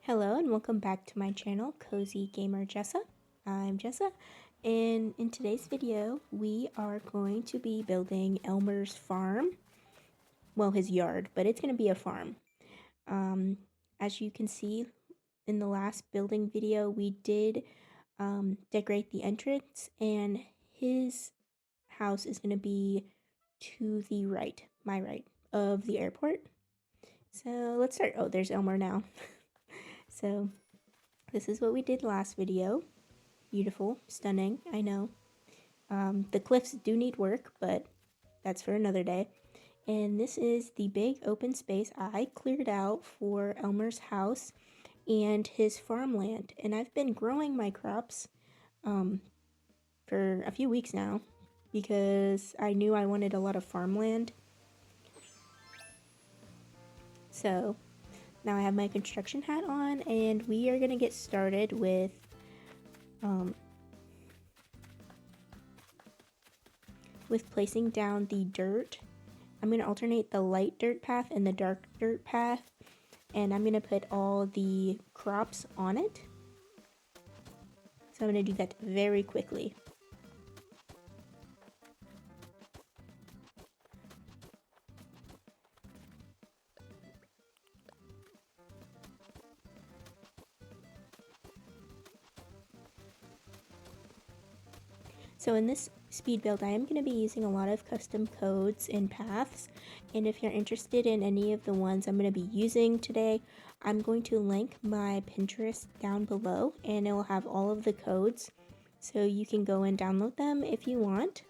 Hello and welcome back to my channel, Cozy Gamer Jessa. I'm Jessa, and in today's video, we are going to be building Elmer's farm. Well, his yard, but it's going to be a farm. As you can see in the last building video, we did decorate the entrance, and his house is going to be to the right, my right, of the airport. So let's start. Oh, there's Elmer now. So this is what we did last video. Beautiful, stunning, I know. The cliffs do need work, but that's for another day. And this is the big open space I cleared out for Elmer's house and his farmland. And I've been growing my crops for a few weeks now because I knew I wanted a lot of farmland. So now I have my construction hat on, and we are going to get started with placing down the dirt. I'm going to alternate the light dirt path and the dark dirt path, and I'm going to put all the crops on it. So I'm going to do that very quickly. So in this speed build, I am going to be using a lot of custom codes and paths, and if you're interested in any of the ones I'm going to be using today, I'm going to link my Pinterest down below, and it will have all of the codes, so you can go and download them if you want.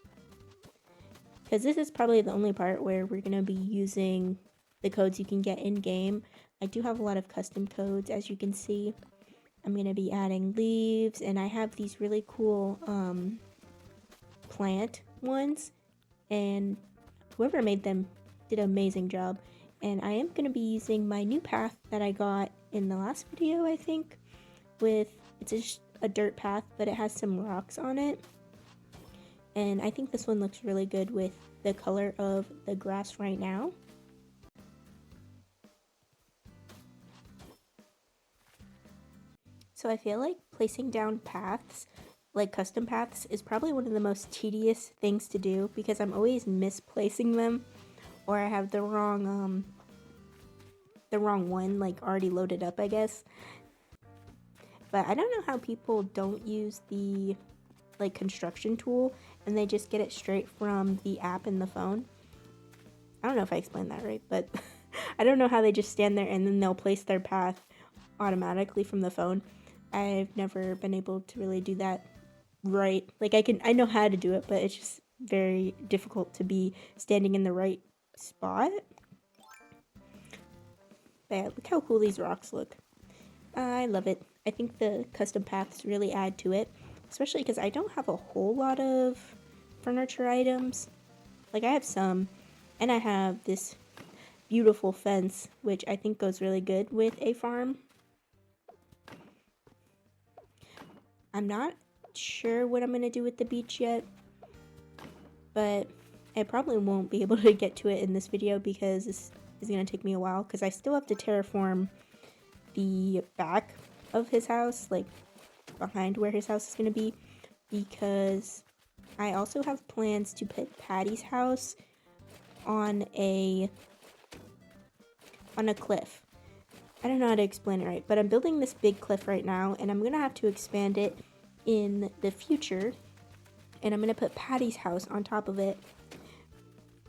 Because this is probably the only part where we're going to be using the codes you can get in-game. I do have a lot of custom codes, as you can see. I'm going to be adding leaves, and I have these really cool plant ones, and whoever made them did an amazing job. And I am going to be using my new path that I got in the last video, I think, it's just a dirt path, but it has some rocks on it, and I think this one looks really good with the color of the grass right now. So I feel like placing down paths, like custom paths, is probably one of the most tedious things to do because I'm always misplacing them, or I have the wrong one like already loaded up, I guess. But I don't know how people don't use the like construction tool and they just get it straight from the app in the phone. I don't know if I explained that right, but I don't know how they just stand there and then they'll place their path automatically from the phone. I've never been able to really do that right. Like I know how to do it, but it's just very difficult to be standing in the right spot. But yeah, look how cool these rocks look. I love it. I think the custom paths really add to it, especially because I don't have a whole lot of furniture items. Like I have some, and I have this beautiful fence, which I think goes really good with a farm. I'm not sure what I'm going to do with the beach yet, but I probably won't be able to get to it in this video because this is going to take me a while because I still have to terraform the back of his house, like behind where his house is going to be, because I also have plans to put Patty's house on a cliff. I don't know how to explain it right, but I'm building this big cliff right now, and I'm going to have to expand it in the future, and I'm going to put Patty's house on top of it.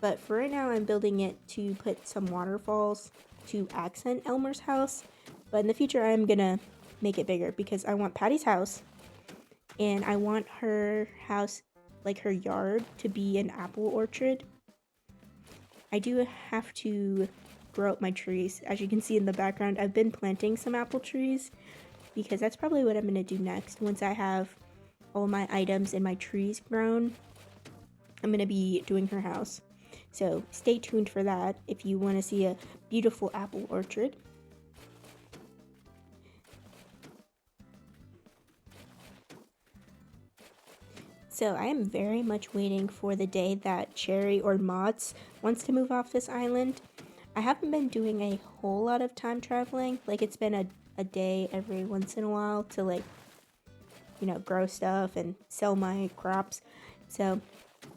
But for right now, I'm building it to put some waterfalls to accent Elmer's house, but in the future, I'm going to make it bigger because I want Patty's house, and I want her house, like her yard, to be an apple orchard. I do have to grow up my trees. As you can see in the background, I've been planting some apple trees because that's probably what I'm going to do next. Once I have all my items and my trees grown, I'm going to be doing her house. So stay tuned for that if you want to see a beautiful apple orchard. So I am very much waiting for the day that Cherry or Mott's wants to move off this island. I haven't been doing a whole lot of time traveling. Like, it's been a day every once in a while to, like, you know, grow stuff and sell my crops. So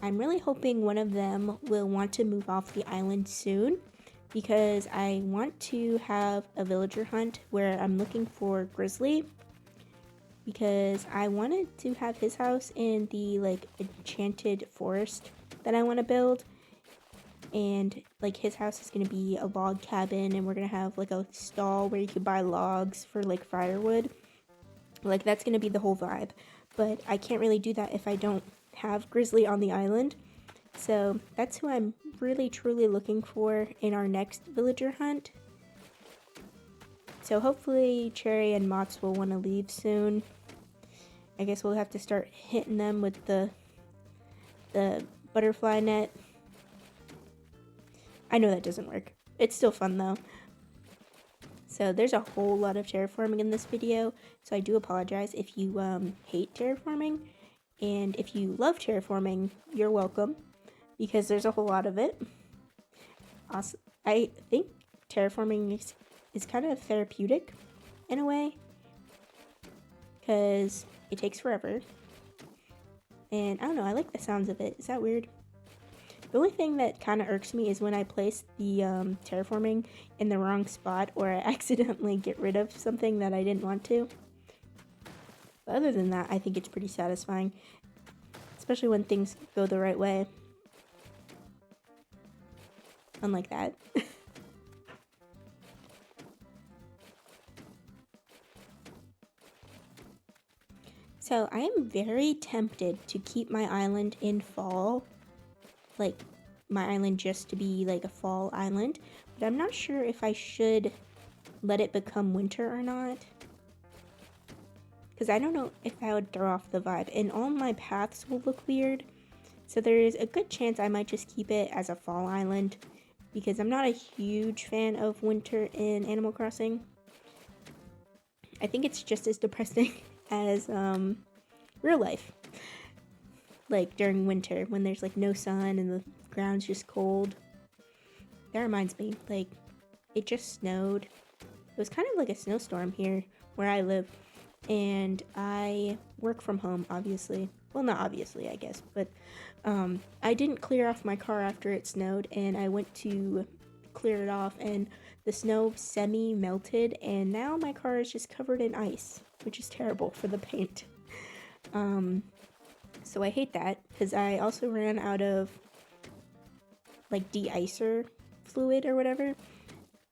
I'm really hoping one of them will want to move off the island soon, because I want to have a villager hunt where I'm looking for Grizzly, because I wanted to have his house in the, like, enchanted forest that I want to build. And, like, his house is going to be a log cabin, and we're going to have, like, a stall where you could buy logs for, like, firewood. Like, that's going to be the whole vibe. But I can't really do that if I don't have Grizzly on the island. So that's who I'm really truly looking for in our next villager hunt. So hopefully Cherry and Mott's will want to leave soon. I guess we'll have to start hitting them with the butterfly net. I know that doesn't work. It's still fun though. So there's a whole lot of terraforming in this video, so I do apologize if you hate terraforming. And if you love terraforming, you're welcome, because there's a whole lot of it. Also, I think terraforming is kind of therapeutic in a way, because it takes forever. And I don't know, I like the sounds of it. Is that weird? The only thing that kind of irks me is when I place the terraforming in the wrong spot, or I accidentally get rid of something that I didn't want to. But other than that, I think it's pretty satisfying, especially when things go the right way. Unlike that. So I am very tempted to keep my island in fall, like my island just to be like a fall island, but I'm not sure if I should let it become winter or not, because I don't know if that would throw off the vibe, and all my paths will look weird. So there's a good chance I might just keep it as a fall island, because I'm not a huge fan of winter in Animal Crossing. I think it's just as depressing as real life, like during winter when there's like no sun and the ground's just cold. That reminds me, like, it just snowed. It was kind of like a snowstorm here where I live, and I work from home, obviously. Well, not obviously, I guess, but I didn't clear off my car after it snowed, and I went to clear it off, and the snow semi-melted, and now my car is just covered in ice, which is terrible for the paint. So I hate that, because I also ran out of, like, de-icer fluid or whatever,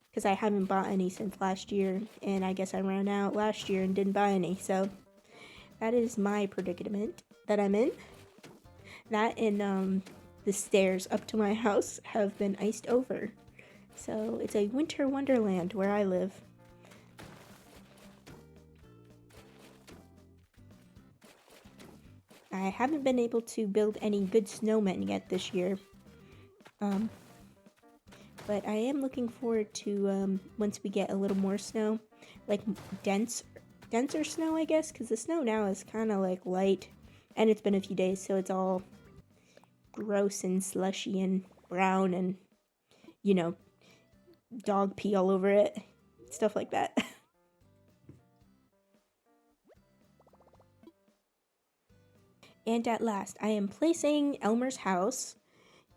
because I haven't bought any since last year, and I guess I ran out last year and didn't buy any, so that is my predicament that I'm in. That and the stairs up to my house have been iced over, so it's a winter wonderland where I live. I haven't been able to build any good snowmen yet this year, but I am looking forward to once we get a little more snow, like denser snow, I guess, because the snow now is kind of like light, and it's been a few days, so it's all gross and slushy and brown and, you know, dog pee all over it, stuff like that. And at last, I am placing Elmer's house,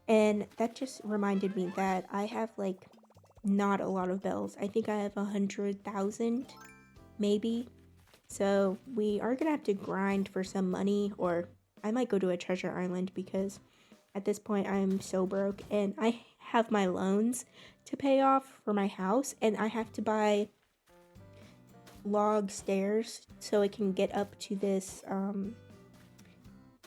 and that just reminded me that I have, like, not a lot of bells. I think I have 100,000, maybe. So we are gonna have to grind for some money, or I might go to a treasure island, because at this point I'm so broke, and I have my loans to pay off for my house, and I have to buy log stairs so it can get up to this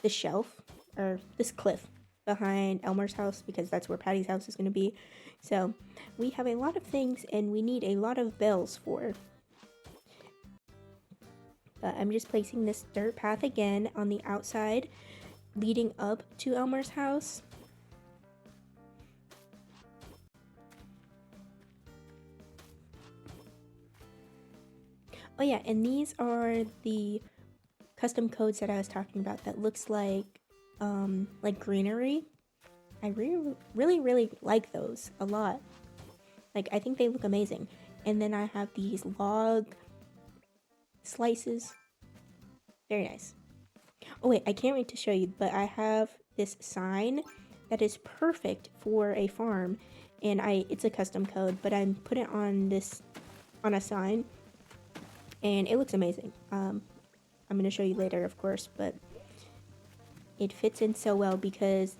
this shelf, or this cliff behind Elmer's house, because that's where Patty's house is going to be. So we have a lot of things, and we need a lot of bells for. But I'm just placing this dirt path again on the outside leading up to Elmer's house. Oh yeah, and these are the custom codes that I was talking about that looks like greenery. I really like those a lot. Like, I think they look amazing. And then I have these log slices. Very nice. Oh wait, I can't wait to show you, but I have this sign that is perfect for a farm, and it's a custom code, but I put it on a sign, and it looks amazing. I'm gonna show you later, of course, but it fits in so well because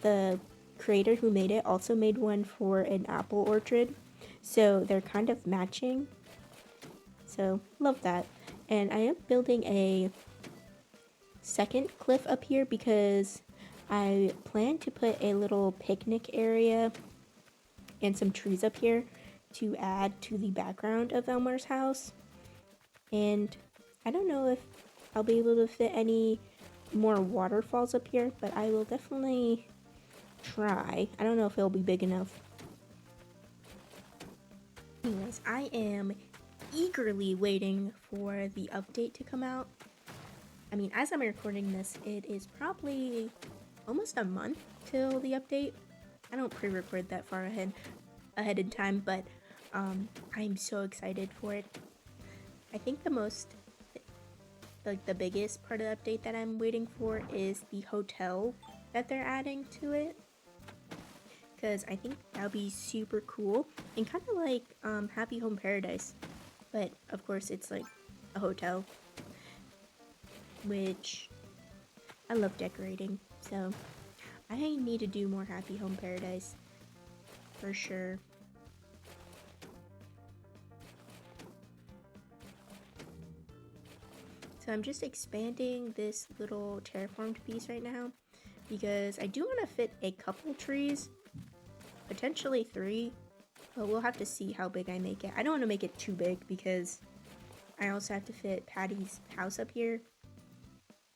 the creator who made it also made one for an apple orchard, so they're kind of matching. So love that. And I am building a second cliff up here because I plan to put a little picnic area and some trees up here to add to the background of Elmer's house. And I don't know if I'll be able to fit any more waterfalls up here, but I will definitely try. I don't know if it'll be big enough. Anyways, I am eagerly waiting for the update to come out. I mean, as I'm recording this, it is probably almost a month till the update. I don't pre-record that far ahead in time, but I'm so excited for it. I think the biggest part of the update that I'm waiting for is the hotel that they're adding to it, because I think that'll be super cool and kind of like Happy Home Paradise, but of course it's like a hotel, which I love decorating, so I need to do more Happy Home Paradise for sure. So I'm just expanding this little terraformed piece right now because I do want to fit a couple trees, potentially 3, but we'll have to see how big I make it. I don't want to make it too big because I also have to fit Patty's house up here,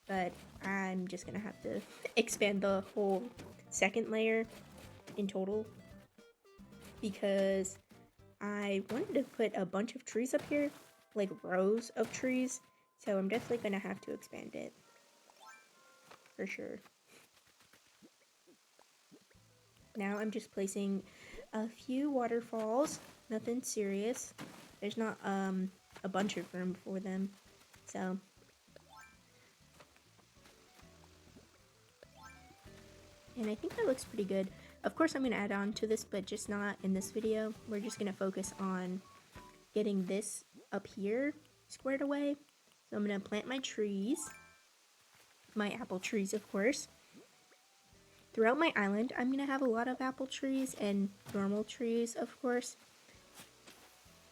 but I'm just gonna have to expand the whole second layer in total because I wanted to put a bunch of trees up here, like rows of trees, so I'm definitely gonna have to expand it for sure. Now I'm just placing a few waterfalls, nothing serious. There's not a bunch of room for them, so and I think that looks pretty good. Of course I'm going to add on to this, but just not in this video. We're just going to focus on getting this up here squared away. So I'm going to plant my trees, my apple trees of course. Throughout my island I'm going to have a lot of apple trees and normal trees of course.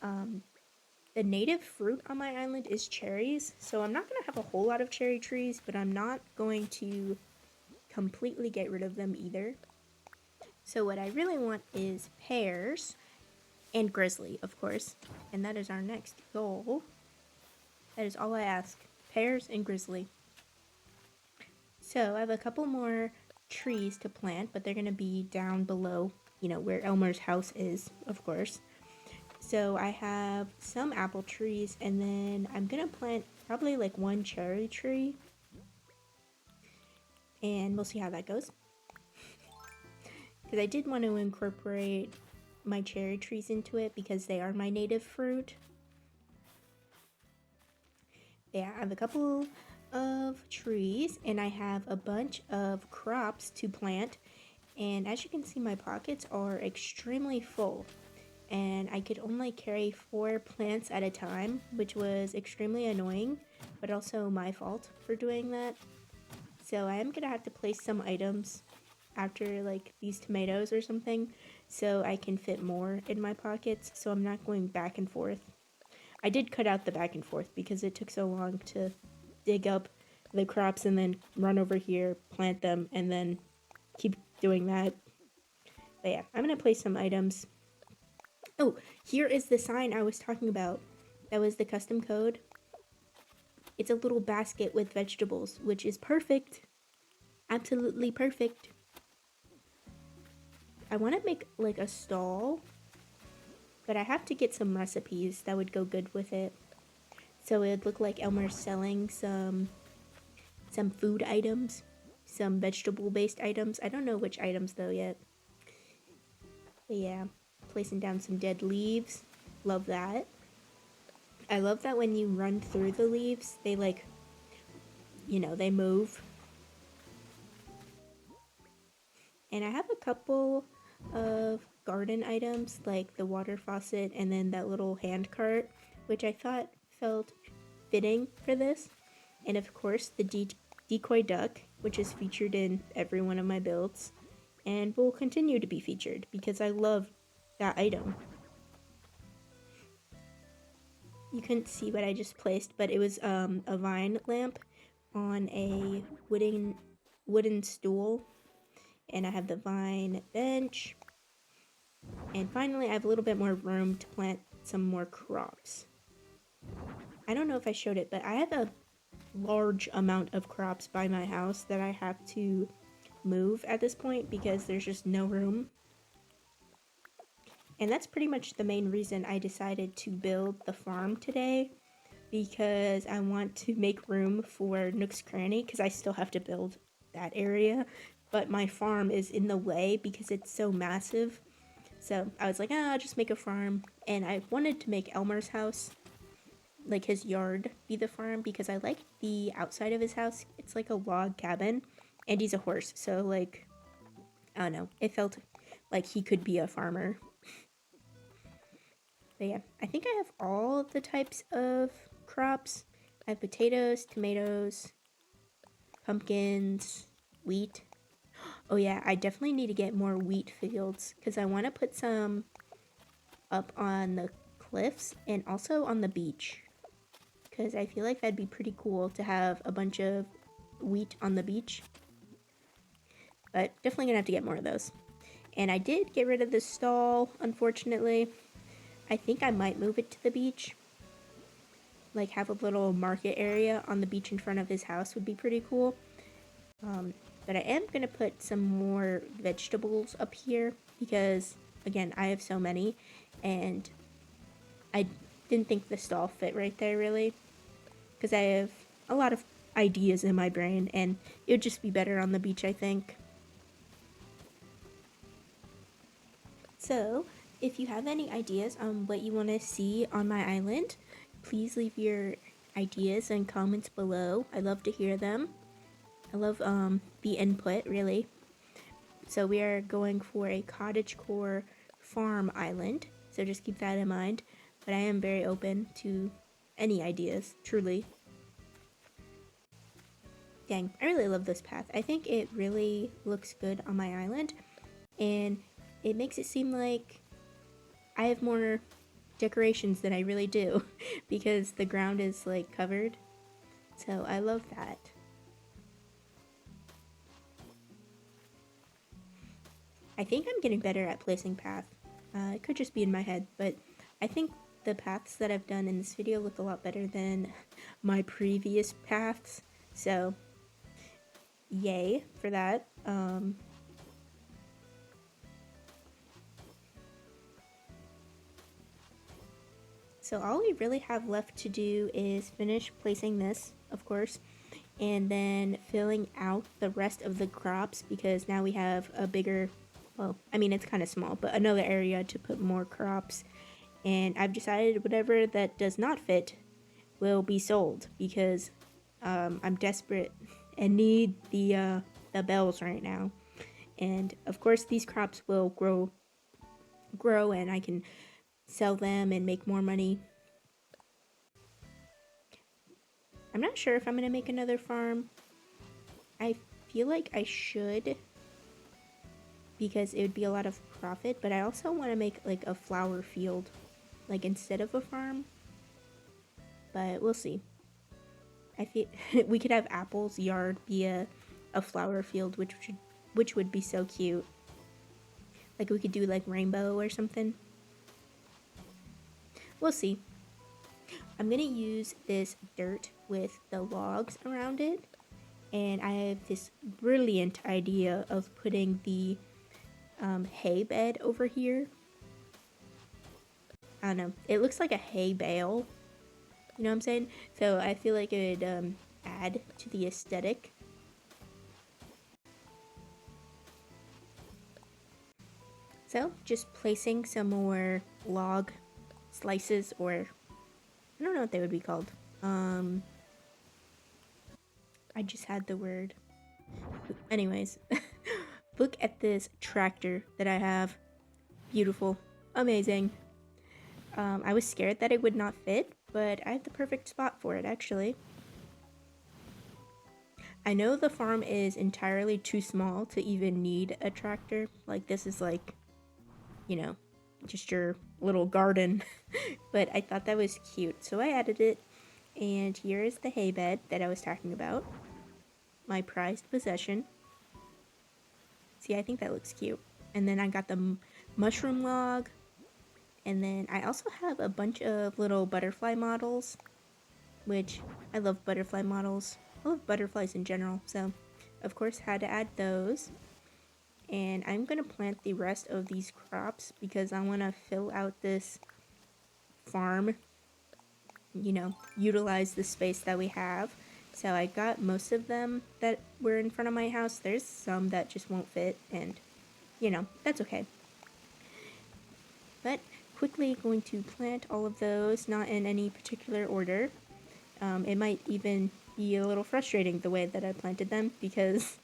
The native fruit on my island is cherries, so I'm not going to have a whole lot of cherry trees, but I'm not going to completely get rid of them either. So what I really want is pears and grizzly, of course, and that is our next goal. That is all I ask, pears and grizzly. So I have a couple more trees to plant, but they're going to be down below, you know, where Elmer's house is, of course. So I have some apple trees, and then I'm going to plant probably like 1 cherry tree, and we'll see how that goes. Because I did want to incorporate my cherry trees into it because they are my native fruit. Yeah, I have a couple of trees and I have a bunch of crops to plant, and as you can see my pockets are extremely full and I could only carry 4 plants at a time, which was extremely annoying, but also my fault for doing that. So I am gonna have to place some items after like these tomatoes or something so I can fit more in my pockets, so I'm not going back and forth. I did cut out the back and forth because it took so long to dig up the crops and then run over here, plant them, and then keep doing that. But yeah, I'm gonna place some items. Oh, here is the sign I was talking about. That was the custom code. It's a little basket with vegetables, which is perfect. Absolutely perfect. I want to make like a stall, but I have to get some recipes that would go good with it. So it would look like Elmer's selling some food items, some vegetable based items. I don't know which items though yet. But yeah. placing down some dead leaves. Love that. I love that when you run through the leaves, they like, you know, they move. And I have a couple of garden items like the water faucet and then that little hand cart, which I thought felt fitting for this. And of course the decoy duck, which is featured in every one of my builds and will continue to be featured because I love that item. You couldn't see what I just placed, but it was a vine lamp on a wooden stool, and I have the vine bench, and finally I have a little bit more room to plant some more crops. I don't know if I showed it, but I have a large amount of crops by my house that I have to move at this point because there's just no room. And that's pretty much the main reason I decided to build the farm today, because I want to make room for Nook's Cranny because I still have to build that area, but my farm is in the way because it's so massive. So I was like, I'll just make a farm, and I wanted to make Elmer's house, like his yard, be the farm because I like the outside of his house. It's like a log cabin, and he's a horse, so like, I don't know, it felt like he could be a farmer. But yeah, I think I have all the types of crops. I have potatoes, tomatoes, pumpkins, wheat. Oh yeah, I definitely need to get more wheat fields because I want to put some up on the cliffs and also on the beach, because I feel like that'd be pretty cool to have a bunch of wheat on the beach. But definitely gonna have to get more of those. And I did get rid of the stall, unfortunately. I think I might move it to the beach. Like have a little market area on the beach in front of his house would be pretty cool. But I am going to put some more vegetables up here because, again, I have so many, and I didn't think the stall fit right there really, because I have a lot of ideas in my brain, and it would just be better on the beach, I think. So, if you have any ideas on what you want to see on my island, please leave your ideas and comments below. I love to hear them. I love the input, really. So we are going for a cottagecore farm island, so just keep that in mind. But I am very open to any ideas, truly. Dang, I really love this path. I think it really looks good on my island, and it makes it seem like I have more decorations than I really do because the ground is like covered. So I love that. I think I'm getting better at placing paths. It could just be in my head, but I think the paths that I've done in this video look a lot better than my previous paths. So, yay for that. So all we really have left to do is finish placing this, of course, and then filling out the rest of the crops because now we have a bigger, well, I mean, it's kind of small, but another area to put more crops. And I've decided whatever that does not fit will be sold because I'm desperate and need the bells right now. And of course, these crops will grow, and I can sell them and make more money. I'm not sure if I'm gonna make another farm. I feel like I should because it would be a lot of profit, but I also want to make like a flower field, like instead of a farm. But we'll see. I feel we could have Apple's yard be a flower field, which would be so cute. Like we could do like rainbow or something. We'll see. I'm gonna use this dirt with the logs around it, and I have this brilliant idea of putting the hay bed over here. I don't know. It looks like a hay bale. You know what I'm saying? So I feel like it would add to the aesthetic. So just placing some more log slices, or I don't know what they would be called. I just had the word. Anyways, look at this tractor that I have. Beautiful. Amazing. I was scared that it would not fit, but I have the perfect spot for it, actually. I know the farm is entirely too small to even need a tractor. Like, this is like, you know, just your little garden. But I thought that was cute, so I added it. And here is the hay bed that I was talking about. My prized possession. See, I think that looks cute. And then I got the mushroom log. And then I also have a bunch of little butterfly models, which I love butterfly models. I love butterflies in general, so of course had to add those. And I'm gonna plant the rest of these crops because I wanna fill out this farm, you know, utilize the space that we have. So I got most of them that were in front of my house. There's some that just won't fit, and you know, that's okay. But quickly going to plant all of those, not in any particular order. It might even be a little frustrating the way that I planted them because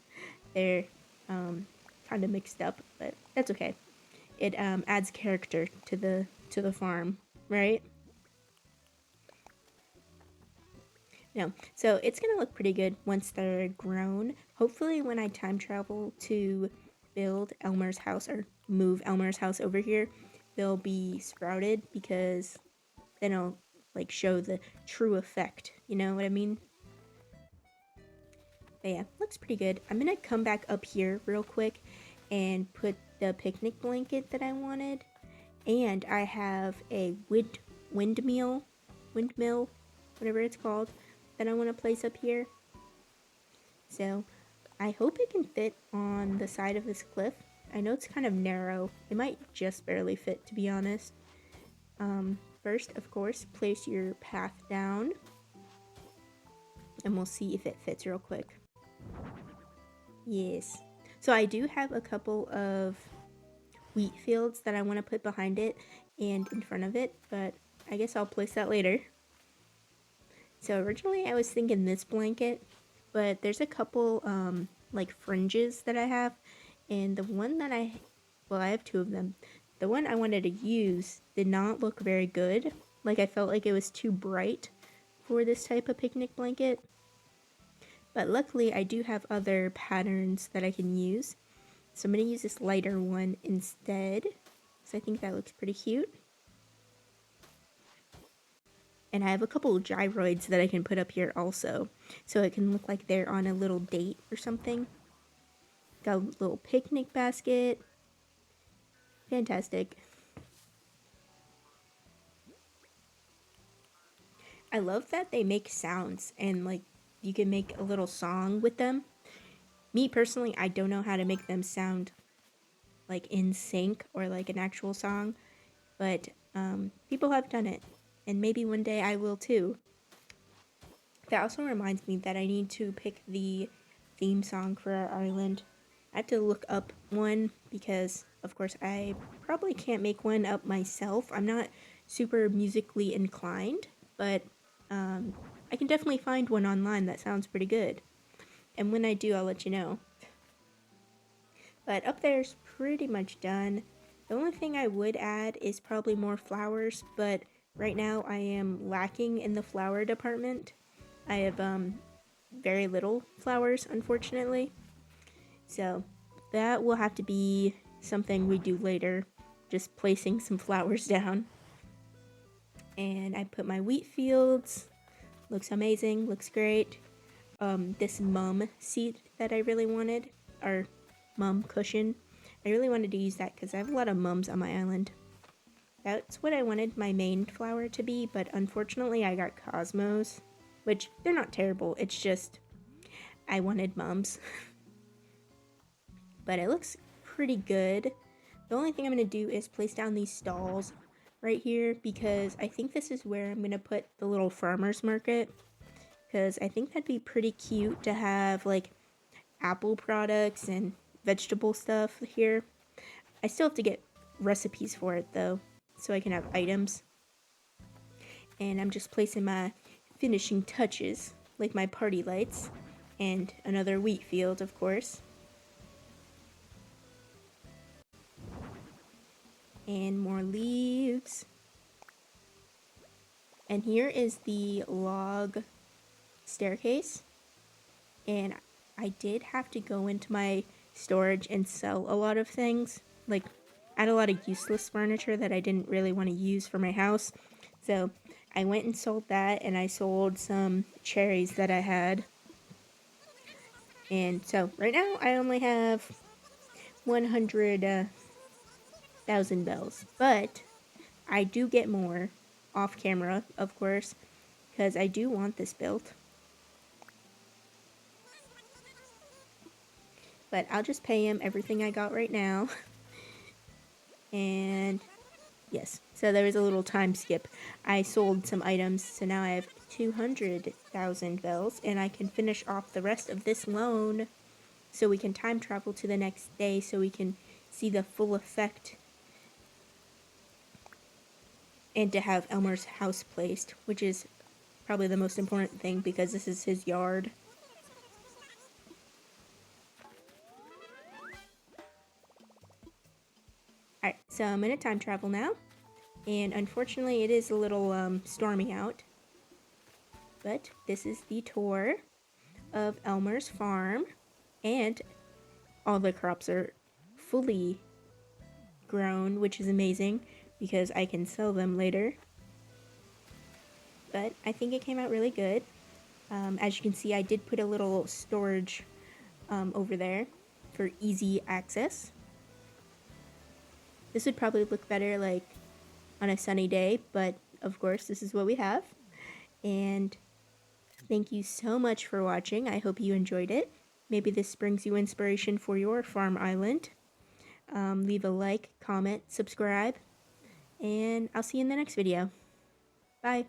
they're kind of mixed up, but that's okay. It adds character to the farm, right? No, so it's gonna look pretty good once they're grown. Hopefully, when I time travel to build Elmer's house or move Elmer's house over here, they'll be sprouted because then it'll like show the true effect. You know what I mean? But yeah, looks pretty good. I'm gonna come back up here real quick and put the picnic blanket that I wanted. And I have a windmill, whatever it's called, that I want to place up here. So I hope it can fit on the side of this cliff. I know it's kind of narrow. It might just barely fit, to be honest. First, of course, place your path down. And we'll see if it fits real quick. Yes. So I do have a couple of wheat fields that I want to put behind it and in front of it, but I guess I'll place that later. So originally I was thinking this blanket, but there's a couple like fringes that I have, and the one that I have two of them. The one I wanted to use did not look very good. Like, I felt like it was too bright for this type of picnic blanket. But luckily I do have other patterns that I can use. So I'm going to use this lighter one instead. So I think that looks pretty cute. And I have a couple of gyroids that I can put up here also. So it can look like they're on a little date or something. Got a little picnic basket. Fantastic. I love that they make sounds and like you can make a little song with them. Me personally, I don't know how to make them sound like in sync or like an actual song, but people have done it, and maybe one day I will too. That also reminds me that I need to pick the theme song for our island. I have to look up one because, of course, I probably can't make one up myself. I'm not super musically inclined, but I can definitely find one online that sounds pretty good. And when I do, I'll let you know. But up there's pretty much done. The only thing I would add is probably more flowers, but right now I am lacking in the flower department. I have very little flowers, unfortunately. So that will have to be something we do later, just placing some flowers down. And I put my wheat fields. Looks amazing, looks great. This mum seat that I really wanted, or mum cushion. I really wanted to use that because I have a lot of mums on my island. That's what I wanted my main flower to be, but unfortunately I got cosmos, which they're not terrible, it's just I wanted mums. But it looks pretty good. The only thing I'm going to do is place down these stalls right here because I think this is where I'm going to put the little farmer's market, because I think that'd be pretty cute to have like apple products and vegetable stuff here. I still have to get recipes for it though, so I can have items. And I'm just placing my finishing touches, like my party lights, and another wheat field, of course. And more leaves. And here is the log staircase. And I did have to go into my storage and sell a lot of things. Like, I had a lot of useless furniture that I didn't really want to use for my house. So I went and sold that, and I sold some cherries that I had. And so right now I only have 100,000 bells. But I do get more off camera, of course, because I do want this built. But I'll just pay him everything I got right now. And yes, so there was a little time skip. I sold some items, so now I have 200,000 bells, and I can finish off the rest of this loan so we can time travel to the next day so we can see the full effect and to have Elmer's house placed, which is probably the most important thing because this is his yard. Alright, so I'm gonna time travel now, and unfortunately it is a little stormy out, but this is the tour of Elmer's farm, and all the crops are fully grown, which is amazing because I can sell them later. But I think it came out really good. As you can see, I did put a little storage over there for easy access. This would probably look better like on a sunny day, but of course this is what we have. And thank you so much for watching. I hope you enjoyed it. Maybe this brings you inspiration for your farm island. Leave a like, comment, subscribe, and I'll see you in the next video. Bye.